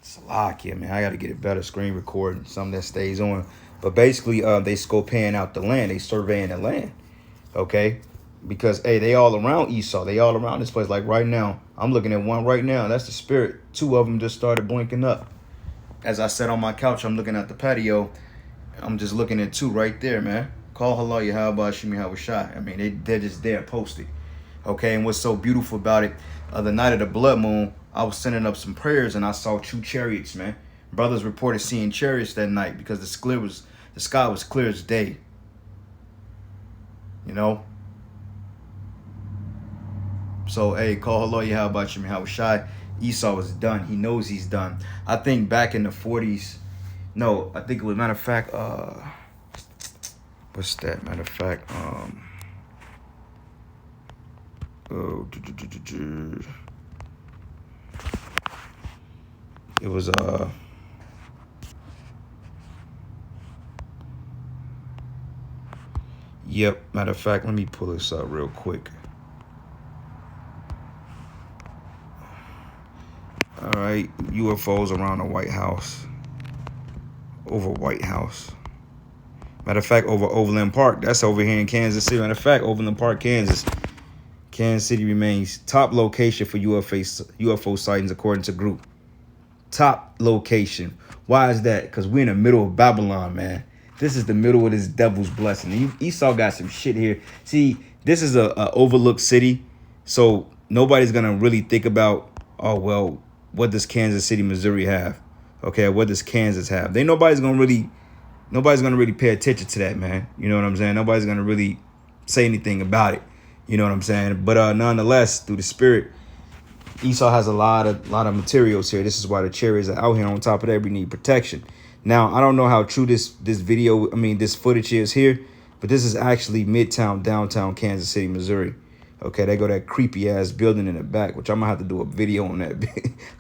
Salakia, man. I got to get a better screen recording, something that stays on. But basically, they scoping out the land. They surveying the land, okay? Because, hey, they all around Esau. They all around this place. Like right now, I'm looking at one right now. That's the spirit. Two of them just started blinking up. As I sat on my couch, I'm looking at the patio. I'm just looking at two right there, man. Call Halal Yahweh Shimi Hawashai. I mean, they're just there posted. Okay, and what's so beautiful about it, the night of the blood moon, I was sending up some prayers and I saw two chariots, man. Brothers reported seeing chariots that night because the sky was clear as day. You know? So, hey, call Halal Yahweh Shimi Hawashai. Esau is done. He knows he's done. I think back in the 40s, no, I think it was, matter of fact, what's that? Matter of fact, it was, yep, matter of fact, let me pull this up real quick. All right, UFOs around the White House. Over White House. Matter of fact, over Overland Park. That's over here in Kansas City. Matter of fact, Overland Park, Kansas. Kansas City remains top location for UFO sightings according to group. Top location. Why is that? Because we're in the middle of Babylon, man. This is the middle of this devil's blessing. Esau got some shit here. See, this is a overlooked city. So nobody's going to really think about, oh, well, what does Kansas City, Missouri have? Okay, what does Kansas have? Nobody's gonna really pay attention to that, man. You know what I'm saying? Nobody's gonna really say anything about it. You know what I'm saying? But nonetheless, through the spirit, Esau has a lot of materials here. This is why the chariots are out here. On top of that, we need protection. Now, I don't know how true this footage is here, but this is actually Midtown, downtown Kansas City, Missouri. Okay, they go that creepy ass building in the back, which I'm gonna have to do a video on that.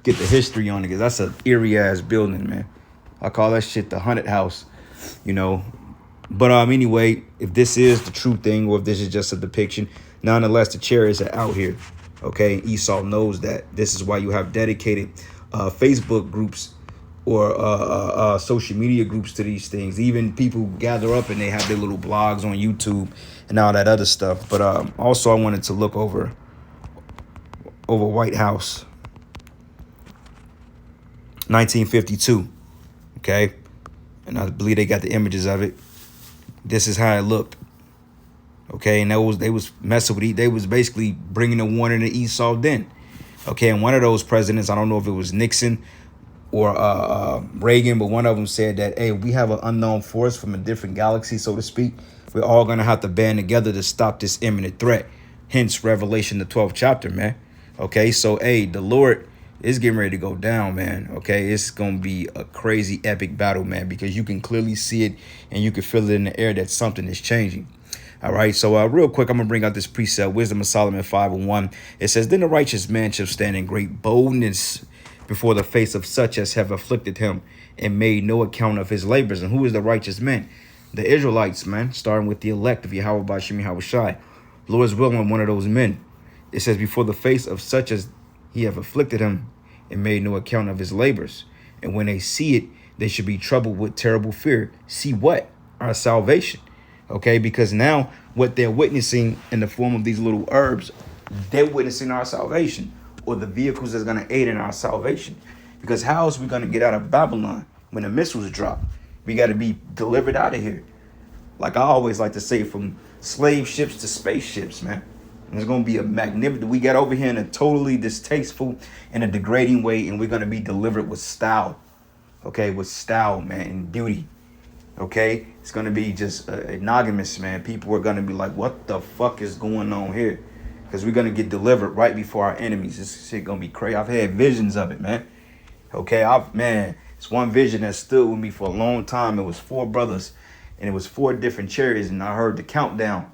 Get the history on it, because that's an eerie ass building, man. I call that shit the haunted house, you know. But anyway, if this is the true thing or if this is just a depiction, nonetheless, the chariots are out here. Okay, Esau knows that. This is why you have dedicated Facebook groups or social media groups to these things. Even people gather up and they have their little blogs on YouTube and all that other stuff. But also I wanted to look over White House, 1952. Okay, and I believe they got the images of it. This is how it looked. Okay, and they was messing with it. They was basically bringing a warning to Esau then. Okay, and one of those presidents, I don't know if it was Nixon or Reagan, but one of them said that, hey, we have an unknown force from a different galaxy, so to speak. We're all going to have to band together to stop this imminent threat. Hence, Revelation, the 12th chapter, man. Okay, so, hey, the Lord is getting ready to go down, man. Okay, it's going to be a crazy, epic battle, man, because you can clearly see it and you can feel it in the air that something is changing. All right, so real quick, I'm going to bring out this precept, Wisdom of Solomon 5:1. It says, then the righteous man shall stand in great boldness before the face of such as have afflicted him and made no account of his labors. And who is the righteous man? The Israelites, man, starting with the elect of Yahweh by Shemi Hawashai. Lord's willing, one of those men. It says, before the face of such as he have afflicted him and made no account of his labors. And when they see it, they should be troubled with terrible fear. See what? Our salvation. Okay, because now what they're witnessing in the form of these little herbs, they're witnessing our salvation, or the vehicles that's going to aid in our salvation. Because how else are we going to get out of Babylon when the missiles drop? We got to be delivered out of here. Like I always like to say, from slave ships to spaceships, man. And it's going to be a magnificent. We got over here in a totally distasteful and a degrading way, and we're going to be delivered with style. Okay, with style, man, and beauty. Okay, it's going to be just monogamous, man. People are going to be like, what the fuck is going on here? Because we're going to get delivered right before our enemies. This shit going to be crazy. I've had visions of it, man. Okay, it's one vision that stood with me for a long time. It was 4 brothers, and it was 4 different chariots, and I heard the countdown.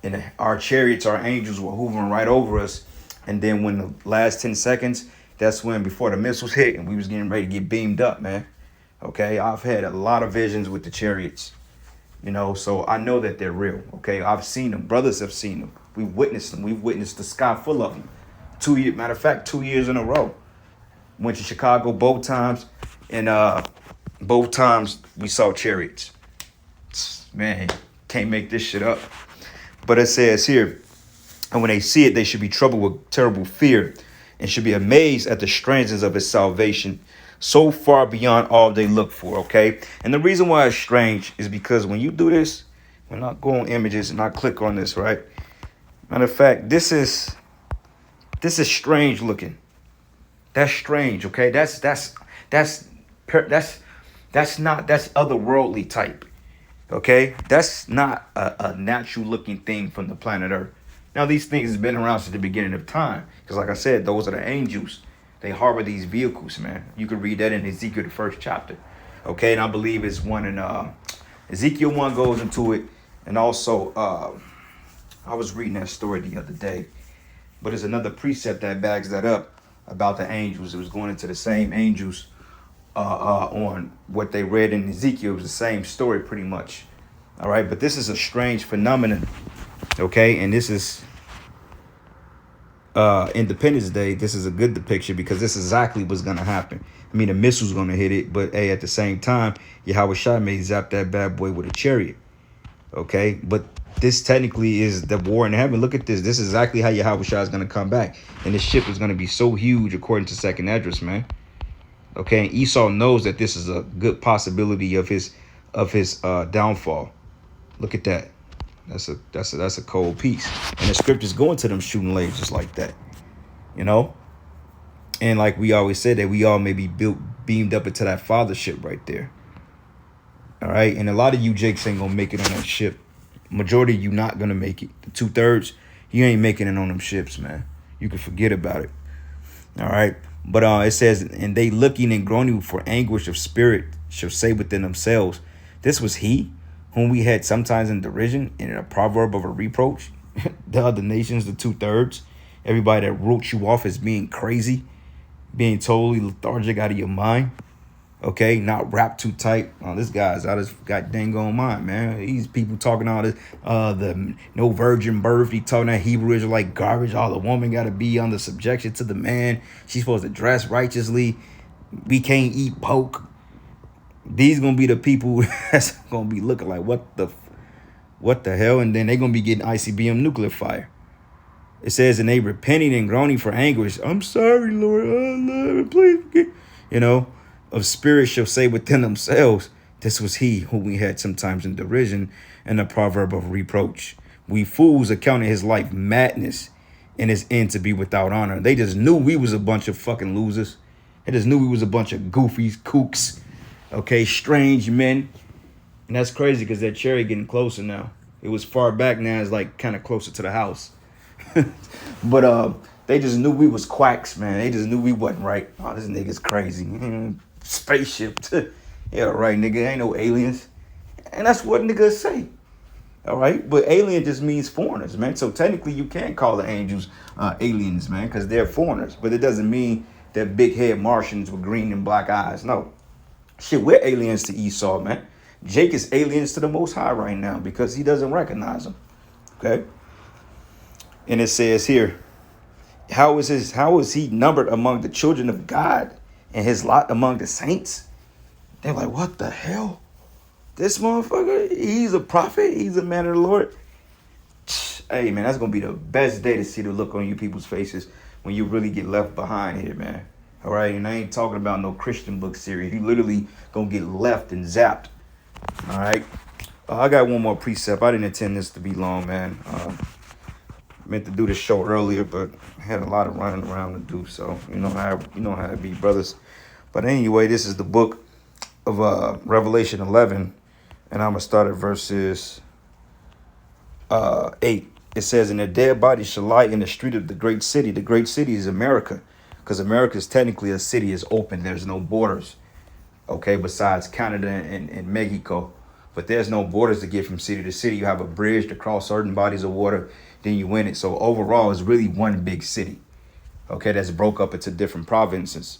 And our chariots, our angels were hovering right over us. And then when the last 10 seconds, that's when, before the missiles hit, and we was getting ready to get beamed up, man. Okay, I've had a lot of visions with the chariots, you know, so I know that they're real. Okay, I've seen them. Brothers have seen them. We've witnessed them. We've witnessed the sky full of them. 2 years, matter of fact, 2 years in a row. Went to Chicago both times, and both times we saw chariots. Man, can't make this shit up. But it says here, and when they see it, they should be troubled with terrible fear and should be amazed at the strangeness of his salvation, so far beyond all they look for, okay? And the reason why it's strange is because when you do this, when I go on images and I click on this, right? Matter of fact, this is strange looking. That's strange, okay? That's otherworldly type. Okay, that's not a natural looking thing from the planet Earth. Now, these things has been around since the beginning of time. Because like I said, those are the angels. They harbor these vehicles, man. You can read that in Ezekiel, the 1st chapter. Okay, and I believe it's one in Ezekiel 1 goes into it. And also, I was reading that story the other day. But there's another precept that backs that up about the angels. It was going into the same angels on what they read in Ezekiel. It was the same story pretty much. All right, but this is a strange phenomenon. Okay, and this is Independence Day. This is a good depiction because this is exactly what's gonna happen. I mean, the missile's gonna hit it, but hey, at the same time, Yahweh Shai may zap that bad boy with a chariot. Okay, but this technically is the war in heaven. Look at this. This is exactly how Yahweh Shai is gonna come back, and this ship is gonna be so huge, according to Second Esdras, man. Okay, and Esau knows that this is a good possibility of his downfall. Look at that. That's a cold piece. And the scriptures go into them shooting lasers like that. You know? And like we always said, that we all may be beamed up into that fathership right there. All right. And a lot of you Jakes ain't gonna make it on that ship. Majority of you not gonna make it. The 2/3, you ain't making it on them ships, man. You can forget about it. All right. But it says, and they looking and groaning for anguish of spirit shall say within themselves, this was he whom we had sometimes in derision and in a proverb of a reproach. The other nations, the 2/3, everybody that wrote you off as being crazy, being totally lethargic out of your mind. Okay, not wrapped too tight. Oh, this guy's out of his got dang on mind, man. These people talking all this, the no virgin birth. He talking that Hebrew Israelite garbage. All the woman got to be under subjection to the man. She's supposed to dress righteously. We can't eat pork. These gonna be the people that's gonna be looking like what the hell, and then they gonna be getting ICBM nuclear fire. It says, and they repenting and groaning for anguish. I'm sorry, Lord. Oh, Lord, please forgive. You know. Of spirit shall say within themselves, this was he whom we had sometimes in derision, and a proverb of reproach. We fools accounted his life madness and his end to be without honor. They just knew we was a bunch of fucking losers. They just knew we was a bunch of goofies, kooks, okay, strange men. And that's crazy because that chariot getting closer now. It was far back, now it's like kind of closer to the house. But they just knew we was quacks, man. They just knew we wasn't right. Oh, this nigga's crazy. Spaceship. Yeah, right, nigga. Ain't no aliens. And that's what niggas say. All right. But alien just means foreigners, man. So technically you can't call the angels aliens, man, because they're foreigners. But it doesn't mean that big head Martians with green and black eyes. No. Shit, we're aliens to Esau, man. Jake is aliens to the Most High right now because he doesn't recognize them. Okay. And it says here, how is he numbered among the children of God and his lot among the saints? They're like, what the hell? This motherfucker, he's a prophet. He's a man of the Lord. Hey, man, that's going to be the best day to see the look on you people's faces when you really get left behind here, man. All right, and I ain't talking about no Christian book series. You literally going to get left and zapped. All right. I got one more precept. I didn't intend this to be long, man. Meant to do this show earlier, but I had a lot of running around to do, so you know how it be, brothers. But anyway, this is the book of Revelation 11, and I'm gonna start at verses 8. It says, and their dead bodies shall lie in the street of the great city. The great city is America, because America is technically a city, is open. There's no borders, okay, besides Canada and Mexico. But there's no borders to get from city to city. You have a bridge to cross certain bodies of water, then you win it. So overall, it's really one big city, okay, that's broke up into different provinces.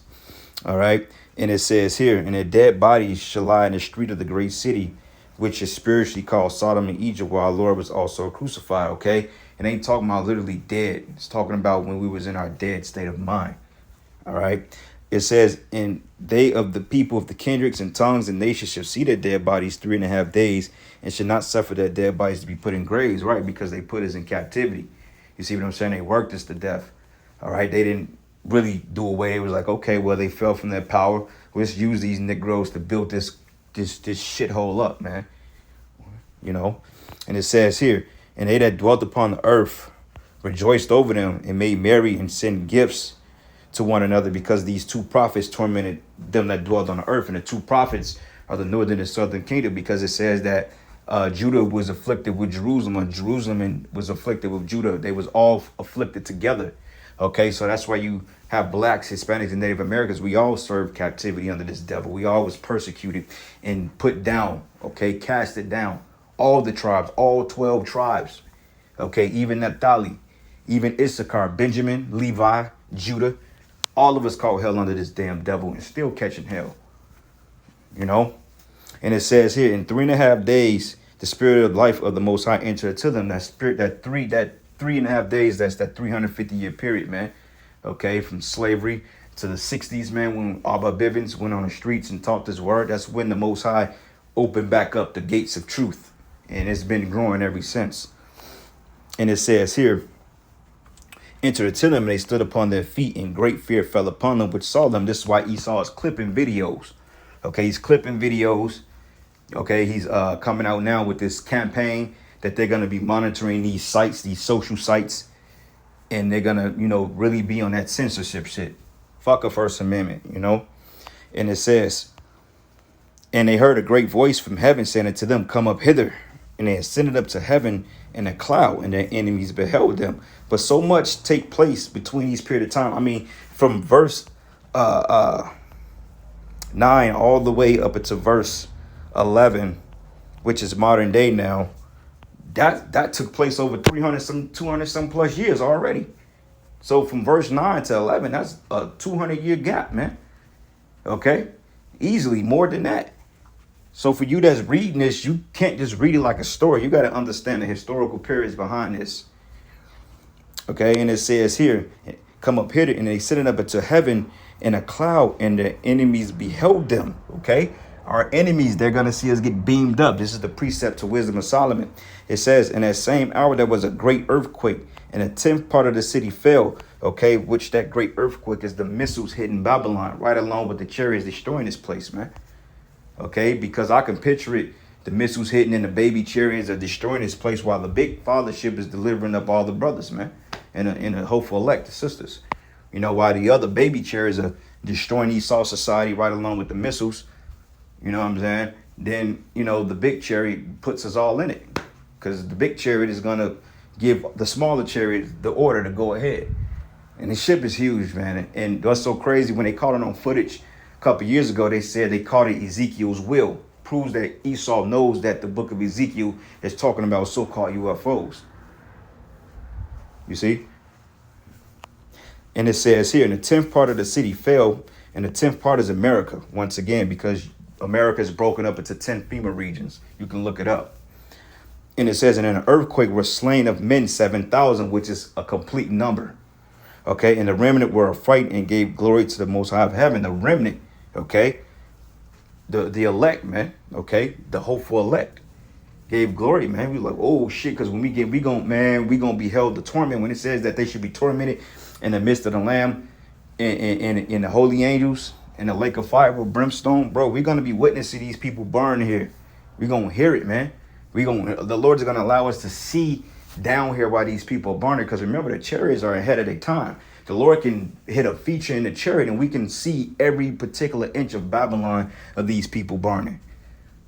All right. And it says here, and their dead bodies shall lie in the street of the great city, which is spiritually called Sodom and Egypt, where our Lord was also crucified. Okay. It ain't talking about literally dead. It's talking about when we was in our dead state of mind. All right. it says, and they of the people of the kindreds and tongues and nations shall see their dead bodies 3.5 days, and should not suffer their dead bodies to be put in graves, right? Because they put us in captivity. You see what I'm saying? They worked us to death. All right. They didn't really do away. It was like, okay, well, they fell from their power. Let's use these Negroes to build this shithole up, man. You know, and it says here, and they that dwelt upon the earth rejoiced over them and made merry and sent gifts to one another, because these two prophets tormented them that dwelt on the earth. And the two prophets are the northern and southern kingdom, because it says that Judah was afflicted with Jerusalem, and Jerusalem was afflicted with Judah. They was all afflicted together. Okay, so that's why you have blacks, Hispanics, and Native Americans. We all serve captivity under this devil. We all was persecuted and put down, okay, casted down. All the tribes, all 12 tribes, okay, even Naphtali, even Issachar, Benjamin, Levi, Judah. All of us caught hell under this damn devil and still catching hell, you know. And it says here, in 3.5 days, the spirit of life of the Most High entered to them. That spirit, that 3.5 days, that's that 350-year period, man. Okay, from slavery to the 60s, man, when Abba Bivens went on the streets and taught this word. That's when the Most High opened back up the gates of truth. And it's been growing ever since. And it says here, entered to them, and they stood upon their feet, and great fear fell upon them which saw them. This is why Esau is clipping videos. Okay, he's clipping videos. Okay, he's coming out now with this campaign that they're going to be monitoring these sites, these social sites, and they're going to, you know, really be on that censorship shit. Fuck a First Amendment, you know. And it says, and they heard a great voice from heaven saying unto them, come up hither. And they ascended up to heaven in a cloud, and their enemies beheld them. But so much take place between these period of time. I mean, from verse 9 all the way up into verse 11, which is modern day now, that took place over 200 some plus years already. So from verse 9 to 11, that's a 200-year gap, man. Okay, easily more than that. So for you that's reading this, you can't just read it like a story. You got to understand the historical periods behind this. Okay, and it says here, come up hither, and they sitting up into heaven in a cloud, and their enemies beheld them. Okay, our enemies, they're going to see us get beamed up. This is the precept to wisdom of Solomon. It says, in that same hour there was a great earthquake, and a 10th part of the city fell. Okay, which that great earthquake is the missiles hitting Babylon, right along with the chariots destroying this place, man. Okay, because I can picture it, the missiles hitting and the baby chariots are destroying this place, while the big fathership is delivering up all the brothers, man, and a hopeful elect, the sisters. You know, while the other baby chariots are destroying Esau society right along with the missiles, you know what I'm saying? Then, you know, the big chariot puts us all in it, because the big chariot is going to give the smaller chariot the order to go ahead. And the ship is huge, man. And what's so crazy, when they caught it on footage a couple years ago, they said they called it Ezekiel's will. Proves that Esau knows that the book of Ezekiel is talking about so-called UFOs. You see? And it says here, and the 10th part of the city fell, and the 10th part is America, once again, because America is broken up into 10 FEMA regions. You can look it up. And it says, and in an earthquake were slain of men 7,000, which is a complete number. Okay, and the remnant were affrighted and gave glory to the Most High of heaven. The remnant, okay, the elect, man, okay, the hopeful elect gave glory, man. We like, oh shit, because when we gonna be held to torment. When it says that they should be tormented in the midst of the Lamb, in the holy angels, in the lake of fire with brimstone, bro, we're gonna be witnessing these people burn here. We're gonna hear it, man. The Lord's gonna allow us to see down here while these people are burning, because remember, the chariots are ahead of their time. The Lord can hit a feature in the chariot, and we can see every particular inch of Babylon of these people burning.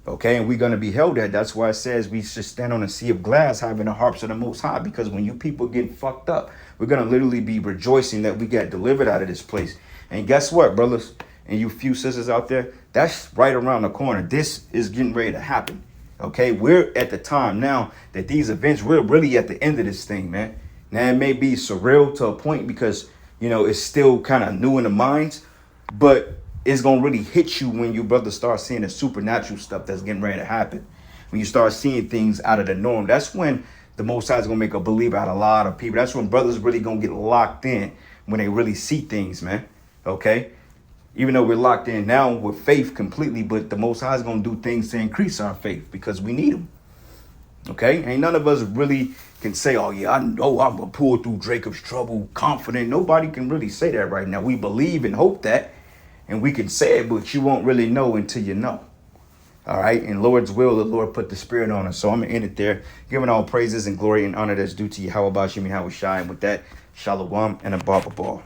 Okay, and we're going to be held at. That's why it says we should stand on a sea of glass having the harps of the Most High, because when you people get fucked up, we're going to literally be rejoicing that we got delivered out of this place. And guess what, brothers and you few sisters out there, that's right around the corner. This is getting ready to happen. Okay, we're at the time now that these events, we're really at the end of this thing, man. Now, it may be surreal to a point because, you know, it's still kind of new in the minds, but it's going to really hit you when you brothers start seeing the supernatural stuff that's getting ready to happen. When you start seeing things out of the norm, that's when the Most High is going to make a believer out of a lot of people. That's when brothers really going to get locked in, when they really see things, man. Okay, Even though we're locked in now with faith completely, but the Most High is going to do things to increase our faith because we need them. Okay? Ain't none of us really can say, oh, yeah, I know I'm going to pull through Jacob's trouble confident. Nobody can really say that right now. We believe and hope that, and we can say it, but you won't really know until you know. All right? In Lord's will, the Lord put the Spirit on us. So I'm going to end it there, giving all praises and glory and honor that's due to you. How about you, Yahweh Shai? And with that, Shalom and a Baba Ball.